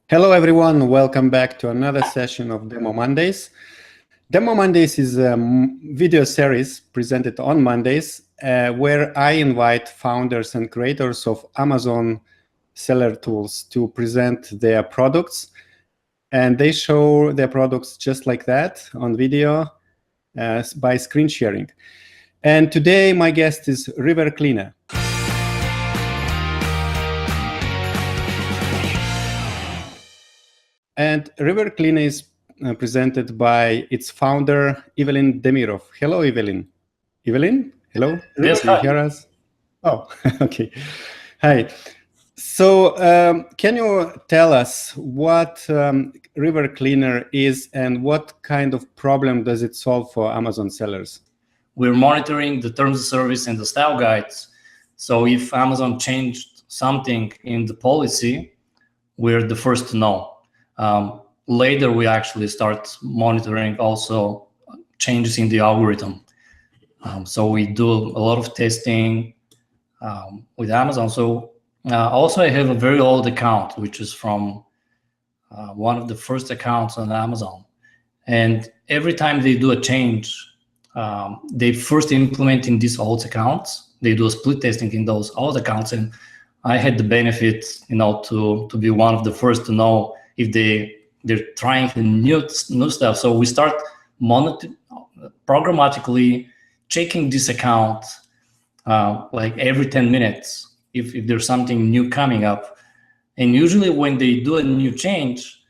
Hello everyone, welcome back to another session of Demo Mondays. Demo Mondays is a video series presented on Mondays where I invite founders and creators of Amazon seller tools to present their products. And they show their products just like that on video by screen sharing. And today my guest is River Cleaner. And River Cleaner is presented by its founder, Ivelin Demirov. Hello, Ivelin. Ivelin, hello? Yes, Can you hear us? Oh, okay. Hi. So can you tell us what River Cleaner is and what kind of problem does it solve for Amazon sellers? We're monitoring the terms of service and the style guides. So if Amazon changed something in the policy, we're the first to know. Later, we actually start monitoring also changes in the algorithm. So we do a lot of testing with Amazon. So also I have a very old account, which is from one of the first accounts on Amazon. And every time they do a change, they first implement in these old accounts. They do a split testing in those old accounts. And I had the benefit, to be one of the first to know if they're trying the new stuff. So we start programmatically checking this account like every 10 minutes if there's something new coming up. And usually when they do a new change,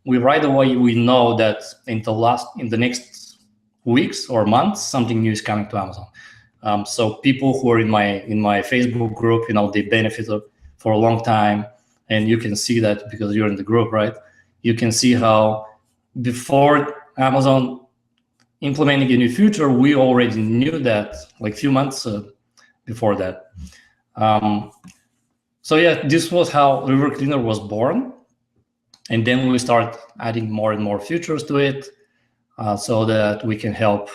right away we know that in the next weeks or months something new is coming to Amazon. So people who are in my Facebook group, they benefited for a long time. And you can see that because you're in the group, right? You can see how before Amazon implementing a new feature, we already knew that like a few months before that. So yeah, this was how River Cleaner was born. And then we start adding more and more features to it so that we can help.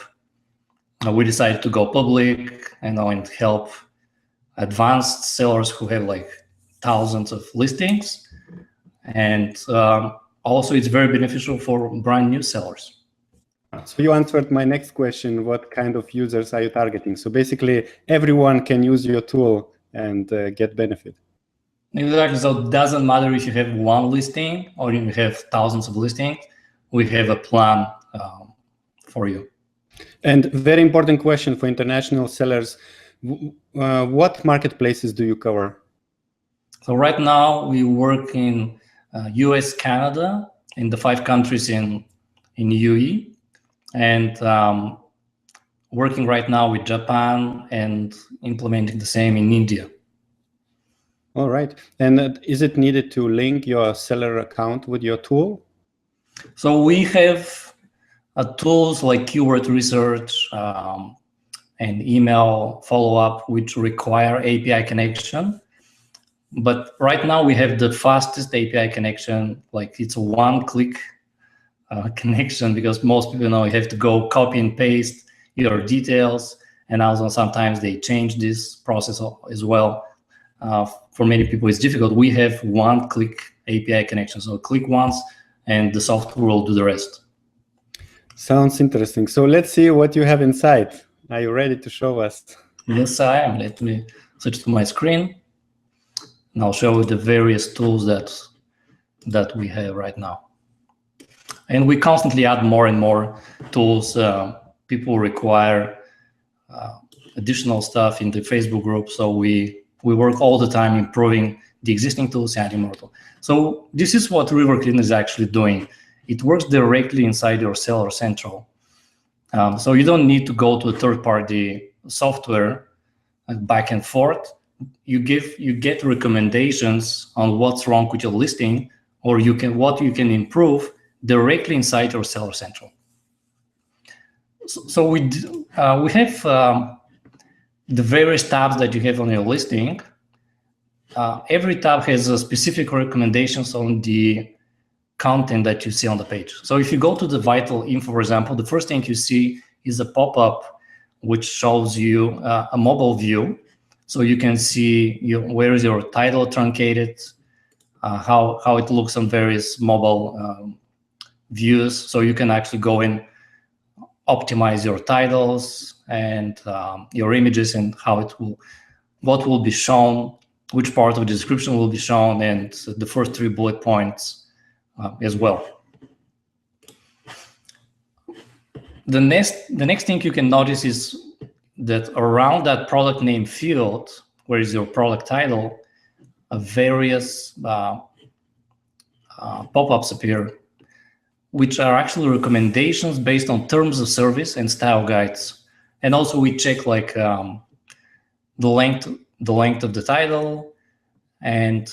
We decided to go public and help advanced sellers who have like thousands of listings. And also it's very beneficial for brand new sellers. So you answered my next question, what kind of users are you targeting? So basically everyone can use your tool and get benefit. Exactly, so it doesn't matter if you have one listing or you have thousands of listings, we have a plan for you. And very important question for international sellers, what marketplaces do you cover? So right now we work in US, Canada, in the 5 countries in UE, and working right now with Japan and implementing the same in India. All right. And is it needed to link your seller account with your tool? So we have tools like keyword research and email follow-up, which require API connection. But right now we have the fastest API connection, like it's a one-click connection, because most people know you have to go copy and paste your details, and also sometimes they change this process as well. For many people it's difficult. We have one-click API connection, so click once and the software will do the rest. Sounds interesting. So let's see what you have inside. Are you ready to show us? Yes, I am. Let me switch to my screen. And I'll show you the various tools that we have right now. And we constantly add more and more tools. People require additional stuff in the Facebook group. So we work all the time improving the existing tools, adding more tools. So this is what River Cleaner is actually doing. It works directly inside your Seller Central. So you don't need to go to a third-party software back and forth. You get recommendations on what's wrong with your listing, or what you can improve directly inside your Seller Central. So we have the various tabs that you have on your listing. Every tab has a specific recommendations on the content that you see on the page. So if you go to the vital info, for example, the first thing you see is a pop-up which shows you a mobile view. So you can see where is your title truncated, how it looks on various mobile views. So you can actually go in, optimize your titles and your images, and what will be shown, which part of the description will be shown, and the first 3 bullet points as well. The next thing you can notice is that around that product name field, where is your product title, various pop-ups appear, which are actually recommendations based on terms of service and style guides. And also we check like the length of the title, and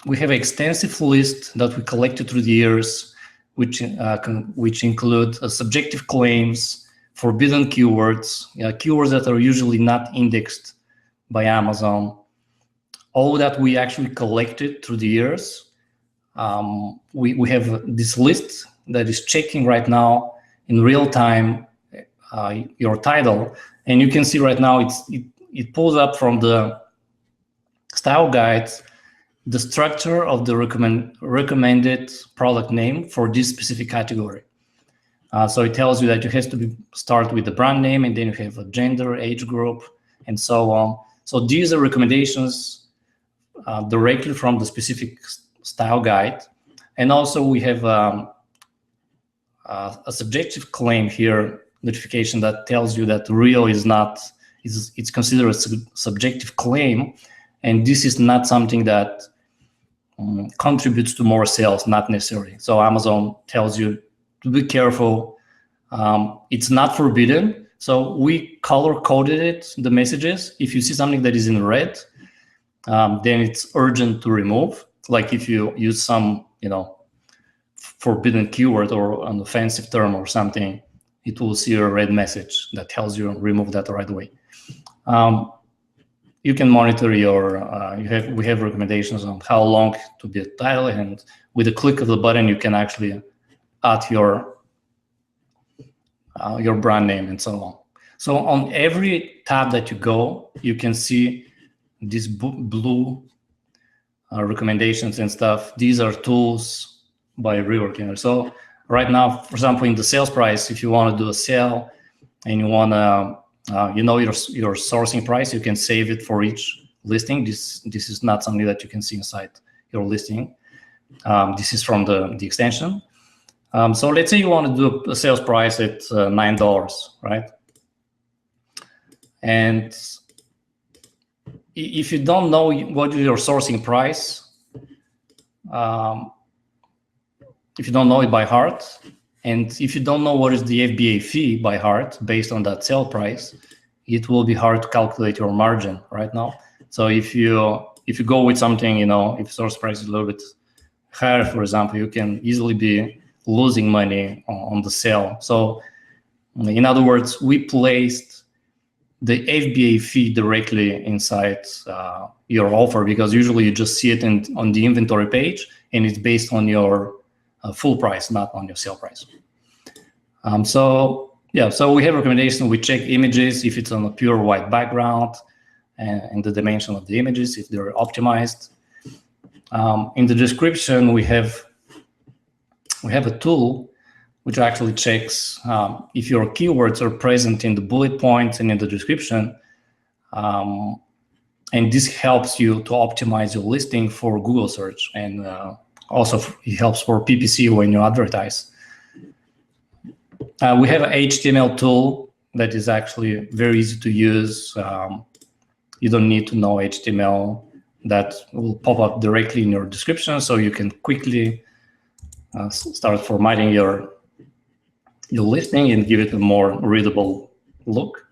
we have an extensive list that we collected through the years, which include subjective claims, forbidden keywords, keywords that are usually not indexed by Amazon. All that we actually collected through the years. We have this list that is checking right now in real time your title, and you can see right now it pulls up from the style guides the structure of the recommended product name for this specific category. So it tells you that it has to start with the brand name, and then you have a gender, age group, and so on. So these are recommendations directly from the specific style guide. And also we have a subjective claim here, notification that tells you that real is not, it's considered a subjective claim, and this is not something that contributes to more sales, not necessarily. So Amazon tells you to be careful. It's not forbidden. So we color coded it, the messages. If you see something that is in red, then it's urgent to remove. Like if you use some, forbidden keyword or an offensive term or something, it will see a red message that tells you remove that right away. You can monitor your, we have recommendations on how long to be a title, and with a click of the button, you can actually add your brand name and so on. So on every tab that you go, you can see these blue recommendations and stuff. These are tools by reworking. So right now, for example, in the sales price, if you want to do a sale and you want to, your sourcing price, you can save it for each listing. This is not something that you can see inside your listing. This is from the extension. So let's say you want to do a sales price at $9, right? And if you don't know what is your sourcing price, if you don't know it by heart, and if you don't know what is the FBA fee by heart based on that sale price, it will be hard to calculate your margin right now. So if you go with something, if source price is a little bit higher, for example, you can easily be losing money on the sale. So in other words, we placed the FBA fee directly inside your offer, because usually you just see it on the inventory page, and it's based on your full price, not on your sale price. So we have recommendation. We check images if it's on a pure white background, and the dimension of the images if they're optimized. In the description, we have a tool which actually checks if your keywords are present in the bullet points and in the description. And this helps you to optimize your listing for Google search, and also it helps for PPC when you advertise. We have an HTML tool that is actually very easy to use. You don't need to know HTML. That will pop up directly in your description, so you can quickly start formatting your listing and give it a more readable look.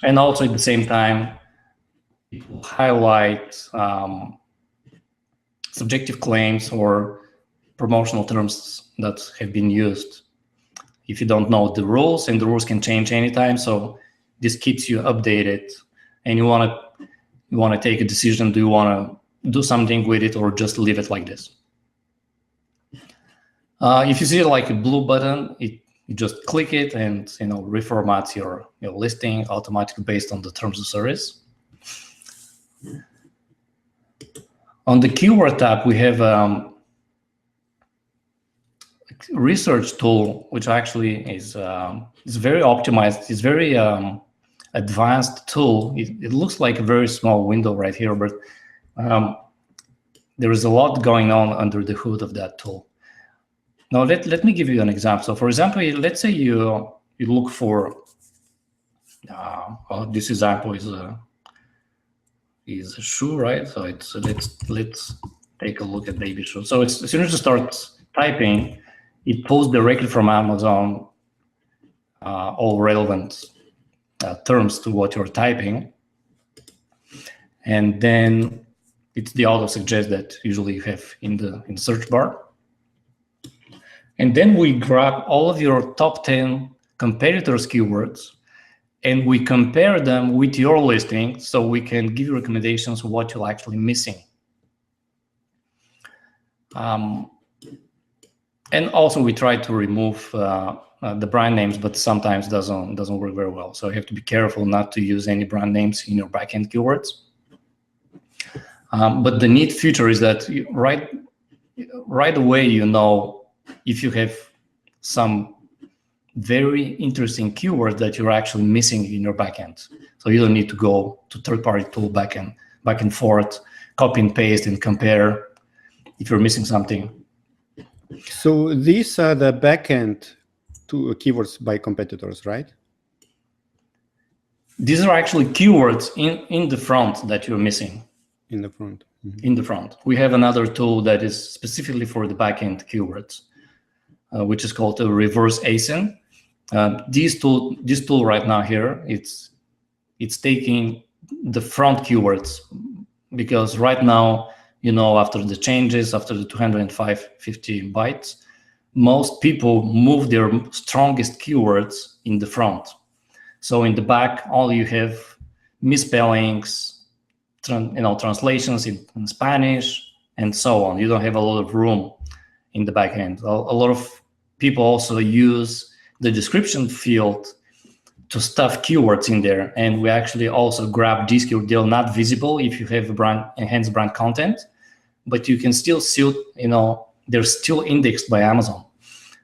And also at the same time, it will highlight subjective claims or promotional terms that have been used. If you don't know the rules, and the rules can change anytime, so this keeps you updated, and you want to take a decision. Do you want to do something with it or just leave it like this? If you see like a blue button, you just click it, and reformat your listing automatically based on the terms of service. On the keyword tab, we have research tool, which actually is very optimized. It's very advanced tool. It looks like a very small window right here, but there is a lot going on under the hood of that tool. Now let me give you an example. So for example, let's say you look for well, this example is a shoe, right? So it's let's take a look at baby shoe. So as soon as you start typing, it pulls directly from Amazon all relevant terms to what you're typing, and then it's the auto suggest that usually you have in the search bar. And then we grab all of your top 10 competitors' keywords, and we compare them with your listing, so we can give you recommendations of what you're actually missing. And also we try to remove the brand names, but sometimes doesn't work very well. So you have to be careful not to use any brand names in your backend keywords. But the neat feature is that right away you know if you have some very interesting keywords that you're actually missing in your backend. So you don't need to go to third-party tool back and forth, copy and paste and compare if you're missing something. So these are the backend keywords by competitors, right? These are actually keywords in the front that you're missing. In the front. Mm-hmm. In the front. We have another tool that is specifically for the backend keywords, which is called a reverse ASIN. This tool right now here, it's taking the front keywords, because right now, you know, after the changes, after the 250 bytes, most people move their strongest keywords in the front. So in the back, all you have misspellings, translations in Spanish, and so on. You don't have a lot of room in the back end. A lot of people also use the description field to stuff keywords in there, and we actually also grab these keywords. They're not visible if you have enhanced brand content, but you can still see, they're still indexed by Amazon.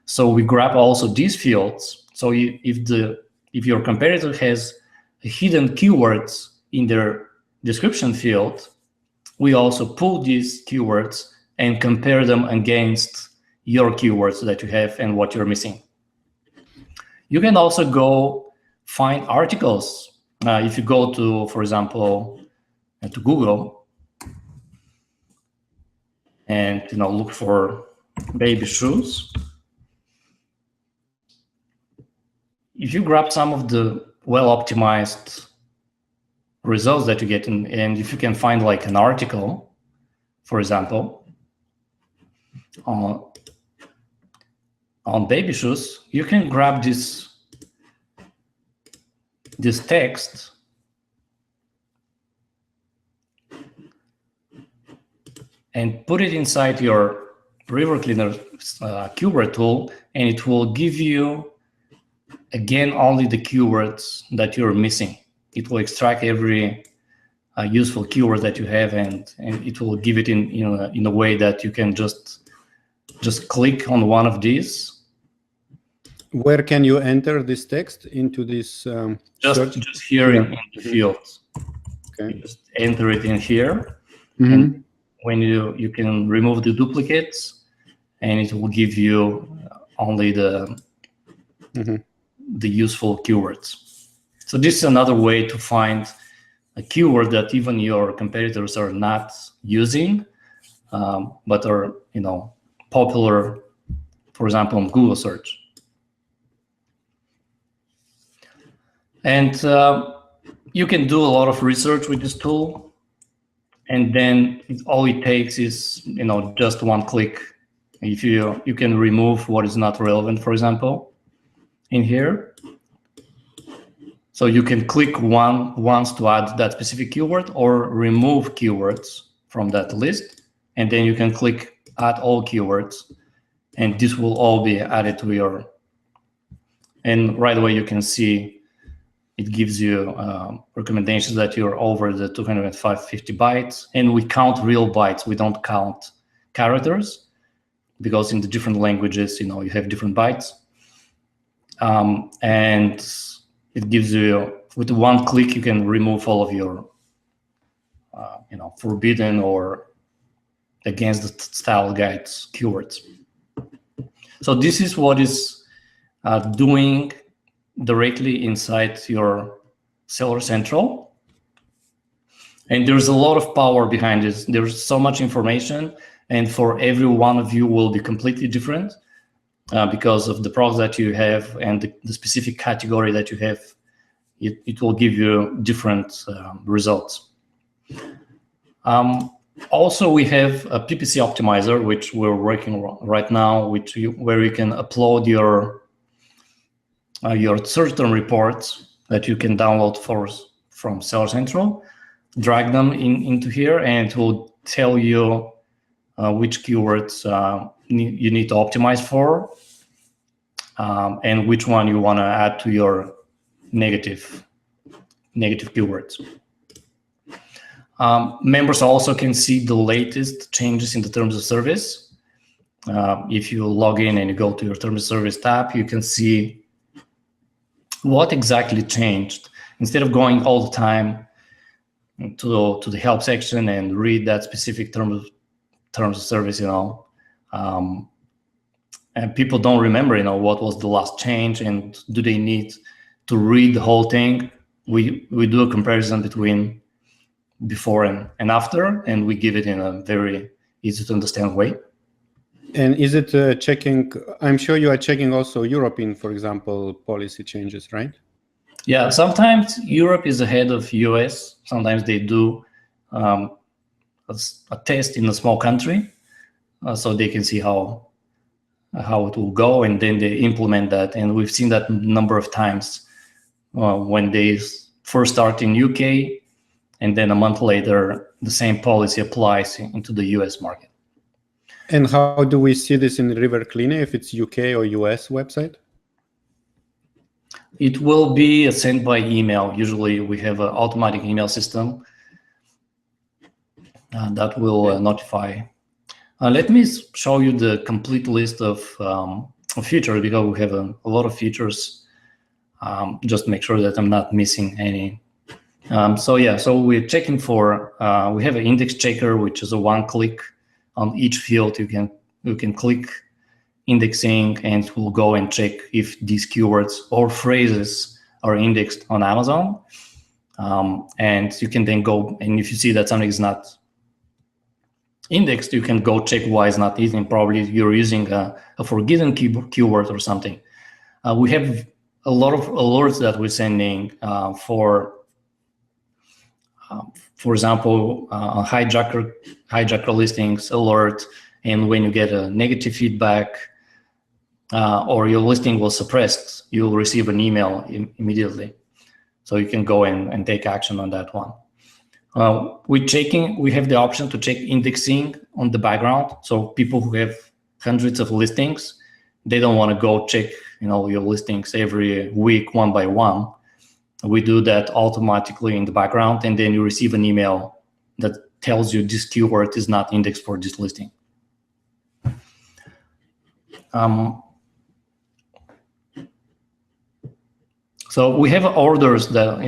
So we grab also these fields. So if your competitor has hidden keywords in their description field, we also pull these keywords and compare them against your keywords that you have and what you're missing. You can also go find articles. If you go to, for example, to Google and look for baby shoes, if you grab some of the well-optimized results that you get, and if you can find like an article, for example, on baby shoes, you can grab this text and put it inside your river cleaner keyword tool, and it will give you again only the keywords that you're missing. It will extract every useful keyword that you have, and it will give it in a way that you can just click on one of these. Where can you enter this text into this? Just here in the field. Okay. You just enter it in here, mm-hmm. and when you can remove the duplicates, and it will give you only the mm-hmm. the useful keywords. So this is another way to find a keyword that even your competitors are not using, but are popular, for example, on Google search. And you can do a lot of research with this tool, and then all it takes is just one click. If you can remove what is not relevant, for example, in here. So you can click once to add that specific keyword or remove keywords from that list, and then you can click add all keywords, and this will all be added to your, and right away you can see it gives you recommendations that you're over the 250 bytes, and we count real bytes. We don't count characters, because in the different languages, you have different bytes. And it gives you, with one click, you can remove all of your, forbidden or against the style guides keywords. So this is what is doing directly inside your Seller Central. And there's a lot of power behind this. There's so much information, and for every one of you will be completely different because of the products that you have and the specific category that you have. It will give you different results. Also, we have a PPC Optimizer, which we're working right now, where you can upload your search term reports that you can download from Seller Central, drag them into here, and it will tell you which keywords you need to optimize for, and which one you want to add to your negative keywords. Members also can see the latest changes in the terms of service. If you log in and you go to your terms of service tab, you can see what exactly changed. Instead of going all the time to the help section and read that specific terms of service, and people don't remember, what was the last change, and do they need to read the whole thing? We do a comparison between before and after, and we give it in a very easy to understand way. And is it checking? I'm sure you are checking also European, for example, policy changes, right? Yeah, sometimes Europe is ahead of US. Sometimes they do a test in a small country, so they can see how it will go, and then they implement that. And we've seen that a number of times when they first start in UK, and then a month later, the same policy applies into the US market. And how do we see this in River Cleaner, if it's UK or US website? It will be sent by email. Usually we have an automatic email system that will notify. Let me show you the complete list of features, because we have a lot of features. Just to make sure that I'm not missing any. So we're checking for, we have an index checker, which is a one click on each field. You can click indexing, and it will go and check if these keywords or phrases are indexed on Amazon. And you can then go, and if you see that something is not indexed, you can go check why it's not eating. Probably you're using a forbidden keyword or something. We have a lot of alerts that we're sending for example, hijacker listings alert, and when you get a negative feedback or your listing was suppressed, you'll receive an email immediately. So you can go and take action on that one. We have the option to check indexing on the background. So people who have hundreds of listings, they don't want to go check your listings every week one by one. We do that automatically in the background, and then you receive an email that tells you this keyword is not indexed for this listing. So we have orders that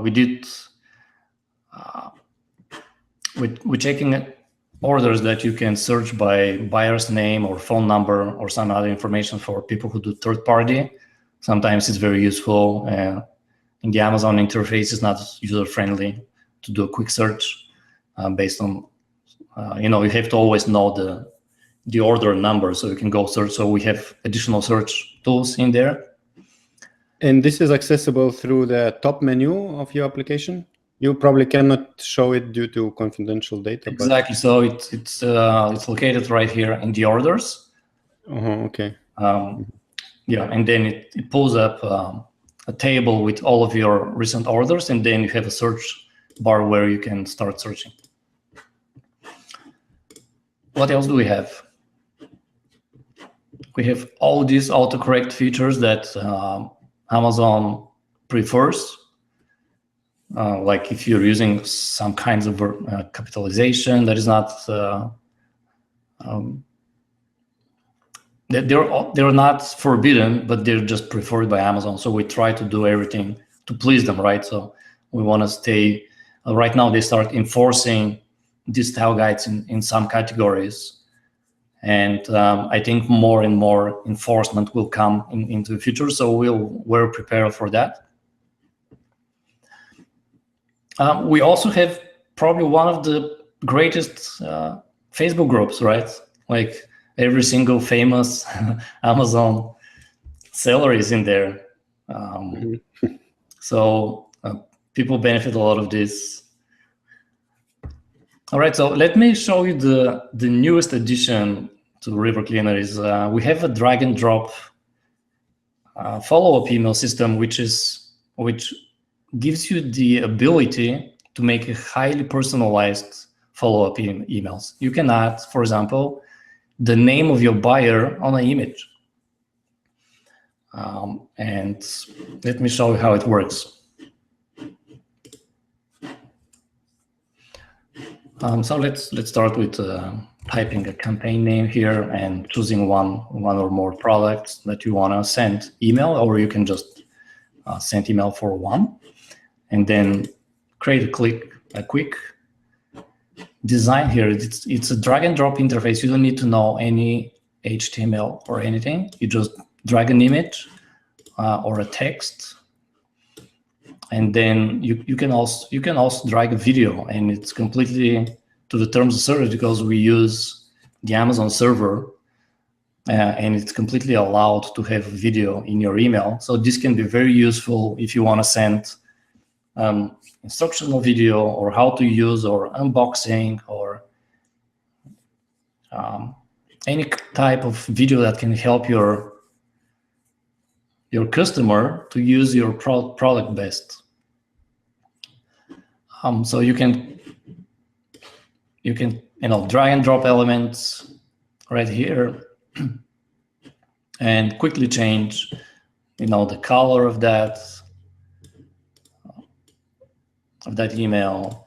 we did. We're checking orders that you can search by buyer's name or phone number or some other information for people who do third party. Sometimes it's very useful. In the Amazon interface, it's not user friendly to do a quick search based on, you have to always know the order number so you can go search. So we have additional search tools in there. And this is accessible through the top menu of your application? You probably cannot show it due to confidential data. Exactly. So it's located right here in the orders. Okay. Yeah, and then it pulls up a table with all of your recent orders, and then you have a search bar where you can start searching. What else do we have? We have all these autocorrect features that Amazon prefers. Like if you're using some kinds of capitalization that is not they're not forbidden, but they're just preferred by Amazon. So we try to do everything to please them, right? So we want to stay. Right now, they start enforcing these style guides in some categories, and I think more and more enforcement will come into the future. So we're prepared for that. We also have probably one of the greatest Facebook groups, right? Like every single famous Amazon seller is in there. So people benefit a lot of this. All right, so let me show you the newest addition to River Cleaner is we have a drag and drop follow-up email system, which gives you the ability to make a highly personalized follow-up emails. You can add, for example, the name of your buyer on an image. And let me show you how it works. So let's start with typing a campaign name here and choosing one or more products that you want to send email, or you can just send email for one, and then create a quick design here. It's a drag and drop interface. You don't need to know any HTML or anything. You just drag an image or a text, and then you can also drag a video, and it's completely to the terms of service because we use the Amazon server, and it's completely allowed to have a video in your email. So this can be very useful if you want to send instructional video or how to use or unboxing or any type of video that can help your customer to use your product best. So you can drag and drop elements right here and quickly change the color of that email.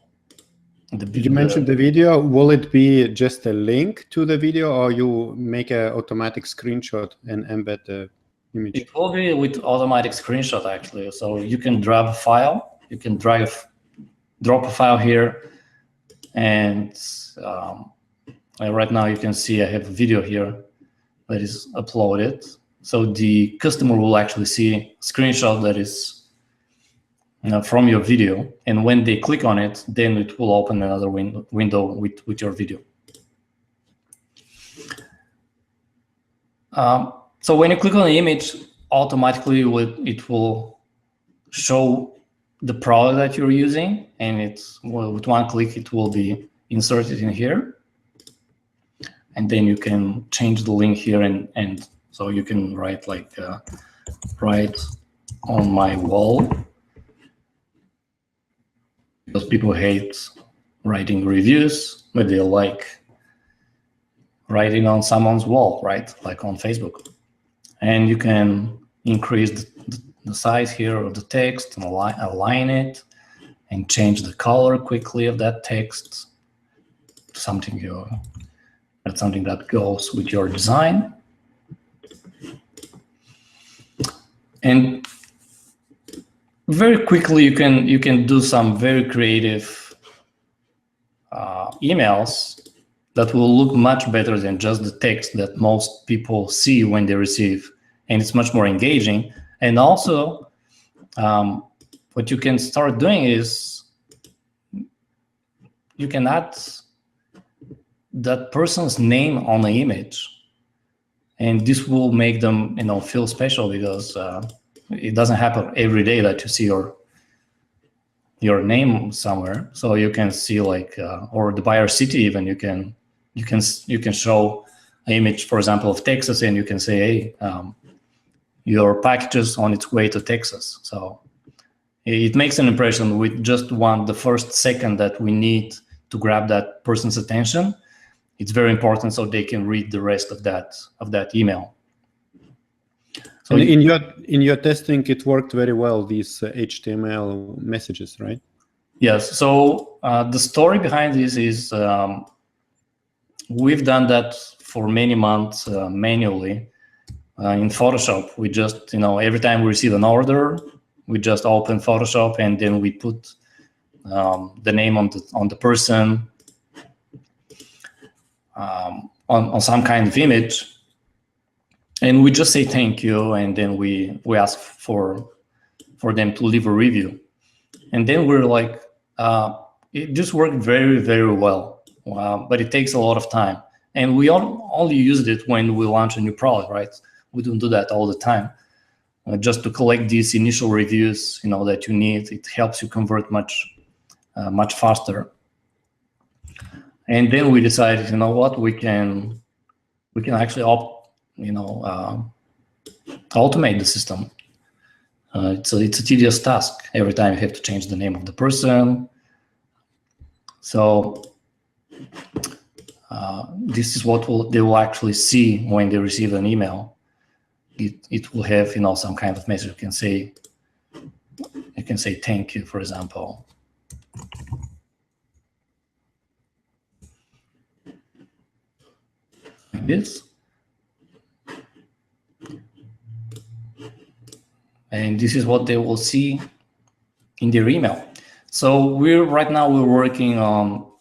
You mentioned the video. Will it be just a link to the video, or you make an automatic screenshot and embed the image? It will be with automatic screenshot, actually. So you can drop a file. You can drop a file here, and right now you can see I have a video here that is uploaded. So the customer will actually see a screenshot that is from your video, and when they click on it, then it will open another window with your video. So when you click on the image, automatically it will show the product that you're using, and with one click it will be inserted in here, and then you can change the link here, and so you can write like right on my wall, because people hate writing reviews, but they like writing on someone's wall, right? Like on Facebook. And you can increase the size here of the text and align it and change the color quickly of that text to something that goes with your design. And very quickly you can do some very creative emails that will look much better than just the text that most people see when they receive, and it's much more engaging. And also what you can start doing is you can add that person's name on the image, and this will make them feel special, because it doesn't happen every day that you see your name somewhere. So you can see like or the buyer city even, you can show an image, for example, of Texas, and you can say, hey, your package is on its way to Texas. So it makes an impression with just the first second that we need to grab that person's attention. It's very important so they can read the rest of that email. So and in your testing, it worked very well, these HTML messages, right? yes. So the story behind this is we've done that for many months manually in Photoshop. We just, every time we receive an order, we just open Photoshop and then we put the name on the person on some kind of image, and we just say thank you, and then we ask for them to leave a review, and then we're like, it just worked very, very well, but it takes a lot of time, and we only used it when we launch a new product, right? We don't do that all the time. Just to collect these initial reviews, that you need, it helps you convert much faster. And then we decided, what, we can actually automate the system. It's a tedious task. Every time you have to change the name of the person. So this is what they will actually see when they receive an email. It will have, some kind of message. You can say thank you, for example. Like this. And this is what they will see in their email. So right now we're working on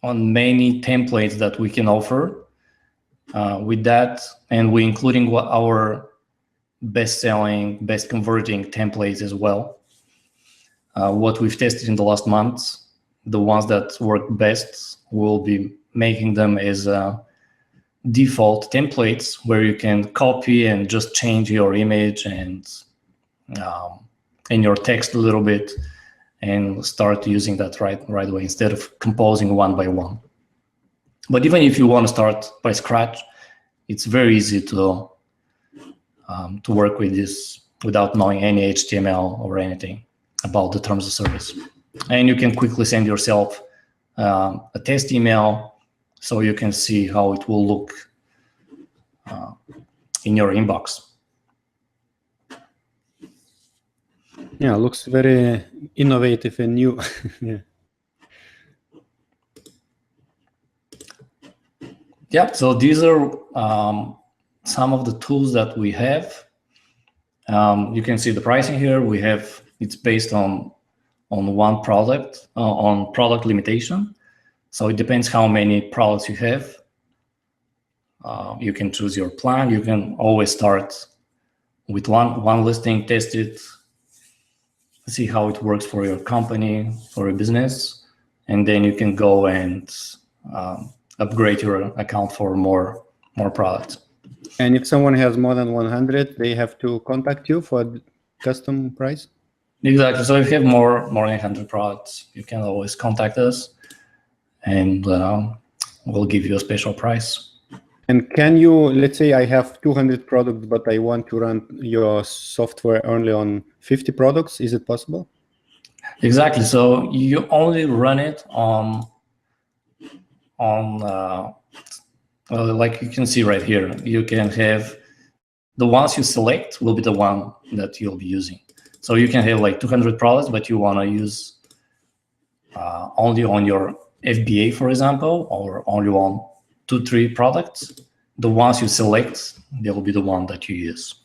many templates that we can offer with that, and we're including our best-selling, best converting templates as well. What we've tested in the last months, the ones that work best, we'll be making them as default templates where you can copy and just change your image and your text a little bit and start using that right away instead of composing one by one. But even if you want to start by scratch, it's very easy to work with this without knowing any HTML or anything about the terms of service. And you can quickly send yourself a test email so you can see how it will look in your inbox. Yeah, looks very innovative and new. Yeah. Yeah, so these are some of the tools that we have. You can see the pricing here. It's based on one product, on product limitation. So it depends how many products you have. You can choose your plan. You can always start with one listing, test it, see how it works for your company, for your business, and then you can go and upgrade your account for more products. And if someone has more than 100, they have to contact you for custom price? Exactly. So if you have more than 100 products, you can always contact us, and we'll give you a special price. And can you, let's say I have 200 products, but I want to run your software only on 50 products. Is it possible? Exactly. So you only run it on like you can see right here, you can have the ones you select will be the one that you'll be using. So you can have like 200 products, but you want to use only on your FBA, for example, or only on 2-3 products. The ones you select, they will be the one that you use.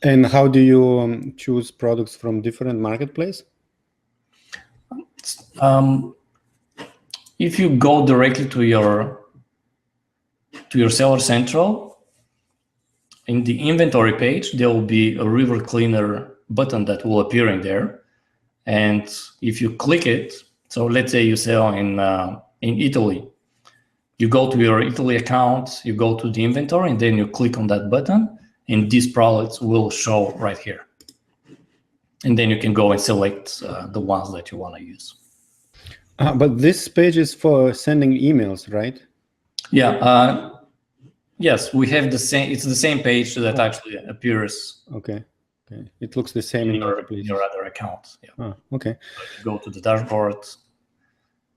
And how do you choose products from different marketplace? If you go directly to your Seller Central, in the inventory page, there will be a river cleaner button that will appear in there. And if you click it, so let's say you sell in Italy, you go to your Italy account, you go to the inventory, and then you click on that button, and these products will show right here. And then you can go and select the ones that you want to use. But this page is for sending emails, right? Yeah. Yes, we have the same. It's the same page that actually appears. Okay. Okay. It looks the same in your other account. Yeah. Oh, okay. So if you go to the dashboard,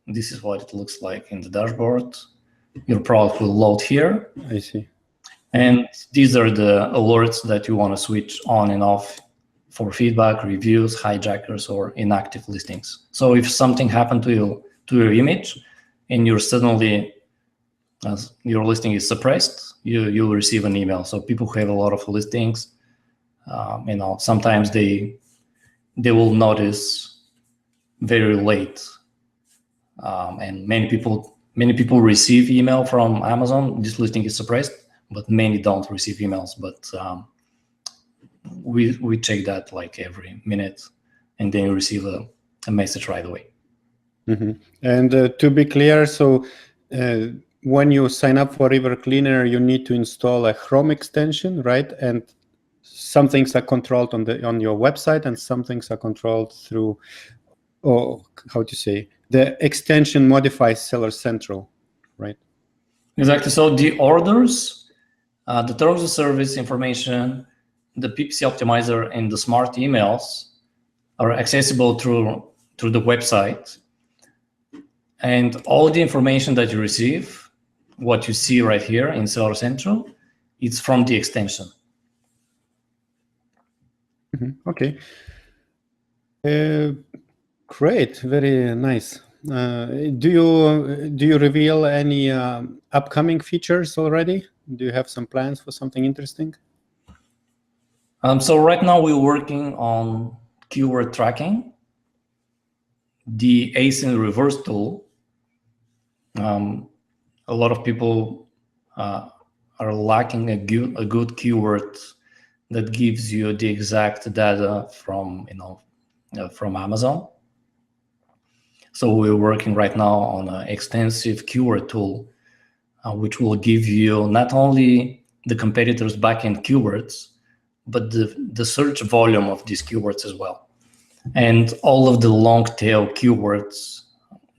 this is what it looks like in the dashboard. Your product will load here. I see. And these are the alerts that you want to switch on and off for feedback, reviews, hijackers, or inactive listings. So if something happened to your image and you're suddenly, as your listing is suppressed, you'll receive an email. So people who have a lot of listings, sometimes they will notice very late, and many people receive email from Amazon. This listing is suppressed, but many don't receive emails. But we check that like every minute, and then you receive a message right away. Mm-hmm. And to be clear, so when you sign up for River Cleaner, you need to install a Chrome extension, right? And some things are controlled on your website, and some things are controlled through, the extension modifies Seller Central, right? Exactly. So the orders, the terms of service information, the PPC Optimizer, and the smart emails are accessible through the website. And all the information that you receive, what you see right here in Seller Central, it's from the extension. Mm-hmm. Okay. Great, very nice. Do you reveal any upcoming features already? Do you have some plans for something interesting? So right now we're working on keyword tracking, the ASIN reverse tool. A lot of people are lacking a good keyword that gives you the exact data from from Amazon. So we're working right now on an extensive keyword tool, which will give you not only the competitors' backend keywords, but the search volume of these keywords as well, and all of the long tail keywords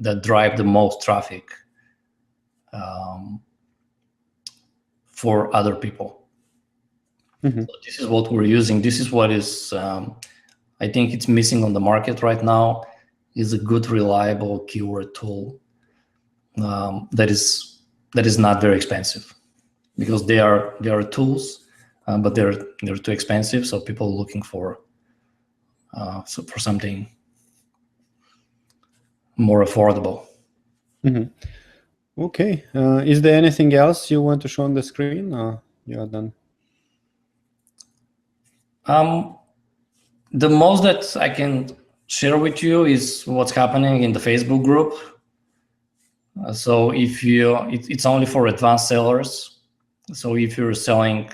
that drive the most traffic for other people. Mm-hmm. So this is what we're using. This is what is, I think it's missing on the market right now, is a good, reliable keyword tool that is not very expensive, because they are tools, but they're too expensive. So people are looking for something more affordable. Mm-hmm. Okay. Is there anything else you want to show on the screen? You are done. The most that I can share with you is what's happening in the Facebook group. So if it's only for advanced sellers. So if you're selling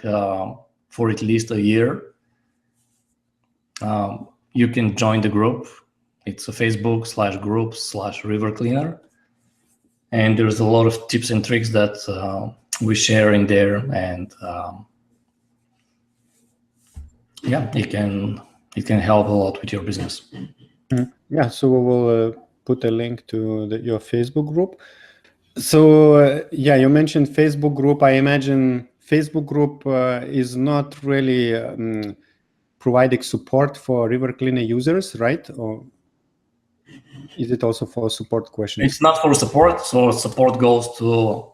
for at least a year, you can join the group. It's a Facebook/group/River Cleaner. And there's a lot of tips and tricks that we share in there. And it can help a lot with your business. Mm-hmm. Yeah, so we will put a link to your Facebook group. So you mentioned Facebook group. I imagine Facebook group is not really providing support for River Cleaner users, right? Or is it also for support questions? It's not for support. So support goes to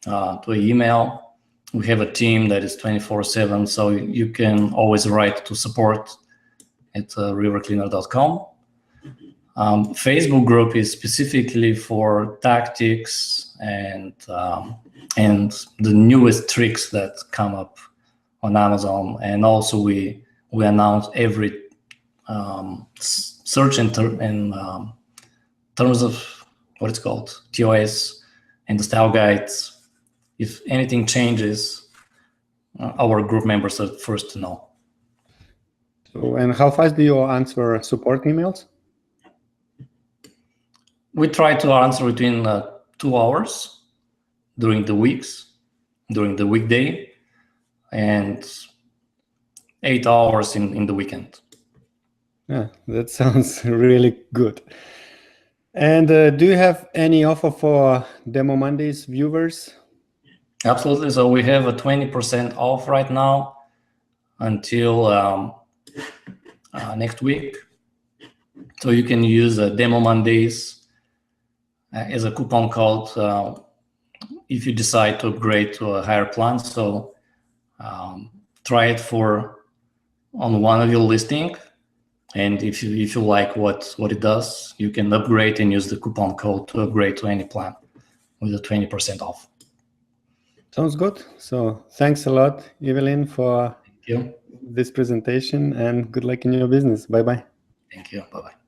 an email. We have a team that is 24/7, so you can always write to support at rivercleaner.com. Facebook group is specifically for tactics and the newest tricks that come up on Amazon. And also we announce every search in terms of what it's called, TOS, and the style guides. If anything changes, our group members are first to know. So, and how fast do you answer support emails? We try to answer between 2 hours during the weekday, and 8 hours in the weekend. Yeah, that sounds really good. And do you have any offer for Demo Mondays viewers? Absolutely. So we have a 20% off right now until next week. So you can use Demo Mondays as a coupon code if you decide to upgrade to a higher plan. So try it on one of your listing. And if you like what it does, you can upgrade and use the coupon code to upgrade to any plan with a 20% off. Sounds good. So thanks a lot, Ivelin, for Thank you. this presentation, and good luck in your business. Bye-bye. Thank you. Bye-bye.